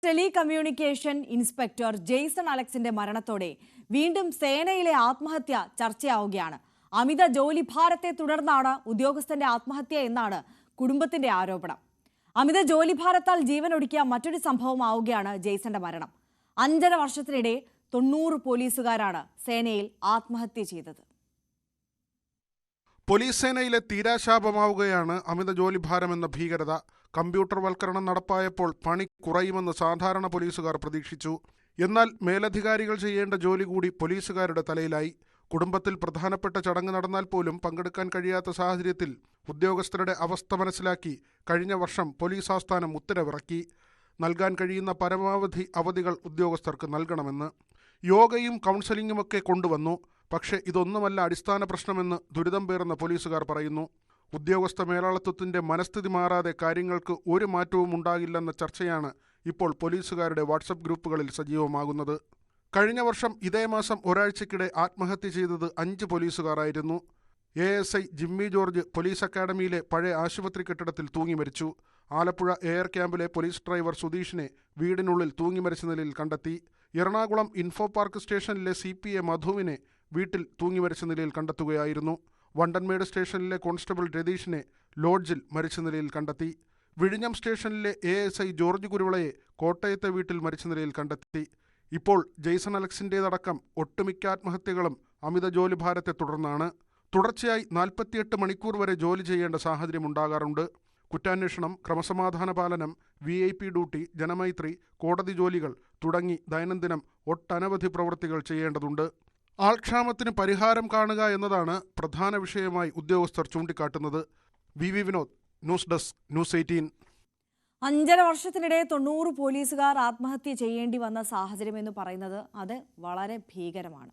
Telecommunication inspector Jason അലക്സിന്റെ മരണത്തോടെ വീണ്ടും സേനയിലെ ആത്മഹത്യ ചർച്ചയാവുകയാണ്. അമിത ജോലിഭാരത്തെ തുടർന്നാണ് ഉദ്യോഗസ്ഥന്റെ ആത്മഹത്യ എന്നാണ് കുടുംബത്തിന്റെ ആരോപണം. അമിത ജോലിഭാരത്താൽ ജീവനൊടുക്കിയ മറ്റൊരു സംഭവമാവുകയാണ് ജെയ്സന്റെ മരണം. 5.5 വർഷത്തിനിടെ 90 പോലീസുകാരാണ് സേനയിൽ ആത്മഹത്യ ചെയ്തത്. പോലീസ് സേനയിലെ തീരാശാപമാവുകയാണ് അമിത ജോലിഭാരമെന്ന ഭീകരത. കമ്പ്യൂട്ടർവൽക്കരണം നടപ്പായപ്പോൾ പണി കുറയുമെന്ന് സാധാരണ പോലീസുകാർ പ്രതീക്ഷിച്ചു. എന്നാൽ മേലധികാരികൾ ചെയ്യേണ്ട ജോലി കൂടി പോലീസുകാരുടെ തലയിലായി. കുടുംബത്തിൽ പ്രധാനപ്പെട്ട ചടങ്ങ് നടന്നാൽ പോലും പങ്കെടുക്കാൻ കഴിയാത്ത സാഹചര്യത്തിൽ ഉദ്യോഗസ്ഥരുടെ അവസ്ഥ മനസ്സിലാക്കി കഴിഞ്ഞ വർഷം പോലീസ് ആസ്ഥാനം ഉത്തരവിറക്കി. നൽകാൻ കഴിയുന്ന പരമാവധി അവധികൾ ഉദ്യോഗസ്ഥർക്ക് നൽകണമെന്ന്. യോഗയും കൗൺസലിംഗുമൊക്കെ കൊണ്ടുവന്നു. പക്ഷേ ഇതൊന്നുമല്ല അടിസ്ഥാന പ്രശ്നമെന്ന് ദുരിതം പേറുന്ന പോലീസുകാർ പറയുന്നു. ഉദ്യോഗസ്ഥ മേലാളത്വത്തിന്റെ മനസ്ഥിതി മാറാതെ കാര്യങ്ങൾക്ക് ഒരു മാറ്റവും ഉണ്ടാകില്ലെന്ന ചർച്ചയാണ് ഇപ്പോൾ പോലീസുകാരുടെ വാട്സപ്പ് ഗ്രൂപ്പുകളിൽ സജീവമാകുന്നത്. കഴിഞ്ഞ വർഷം ഇതേ മാസം ഒരാഴ്ചക്കിടെ ആത്മഹത്യ ചെയ്തത് 5 പോലീസുകാരായിരുന്നു. ASI ജിമ്മി ജോർജ് പോലീസ് അക്കാഡമിയിലെ പഴയ ആശുപത്രി കെട്ടിടത്തിൽ തൂങ്ങി മരിച്ചു. ആലപ്പുഴ എയർ ക്യാമ്പിലെ പോലീസ് ഡ്രൈവർ സുധീഷിനെ വീടിനുള്ളിൽ തൂങ്ങി മരിച്ച നിലയിൽ കണ്ടെത്തി. എറണാകുളം ഇൻഫോ പാർക്ക് സ്റ്റേഷനിലെ CPA മധുവിനെ വീട്ടിൽ തൂങ്ങി മരിച്ച നിലയിൽ കണ്ടെത്തുകയായിരുന്നു. വണ്ടൻമേട് സ്റ്റേഷനിലെ കോൺസ്റ്റബിൾ രതീഷിനെ ലോഡ്ജിൽ മരിച്ച നിലയിൽ കണ്ടെത്തി. വിഴിഞ്ഞം സ്റ്റേഷനിലെ ASI ജോർജ് കുരുവിളയെ കോട്ടയത്തെ വീട്ടിൽ മരിച്ച നിലയിൽ കണ്ടെത്തി. ഇപ്പോൾ ജെയ്സൺ അലക്സിൻ്റേതടക്കം ഒട്ടുമിക്ക ആത്മഹത്യകളും അമിത ജോലിഭാരത്തെ തുടർന്നാണ്. തുടർച്ചയായി 48 മണിക്കൂർ വരെ ജോലി ചെയ്യേണ്ട സാഹചര്യമുണ്ടാകാറുണ്ട്. കുറ്റാന്വേഷണം, ക്രമസമാധാന പാലനം, VIP ഡ്യൂട്ടി, ജനമൈത്രി, കോടതി ജോലികൾ തുടങ്ങി ദൈനംദിനം ഒട്ടനവധി പ്രവൃത്തികൾ ചെയ്യേണ്ടതുണ്ട്. ആൾക്ഷാമത്തിന് പരിഹാരം കാണുക എന്നതാണ് പ്രധാന വിഷയമായി ഉദ്യോഗസ്ഥർ ചൂണ്ടിക്കാട്ടുന്നത്. VV Vinod, news desk, news 18. 5.5 വർഷത്തിനിടെ 90 പോലീസുകാർ ആത്മഹത്യ ചെയ്യേണ്ടി വന്ന സാഹചര്യം എന്ന് പറയുന്നത് അത് വളരെ ഭീകരമാണ്.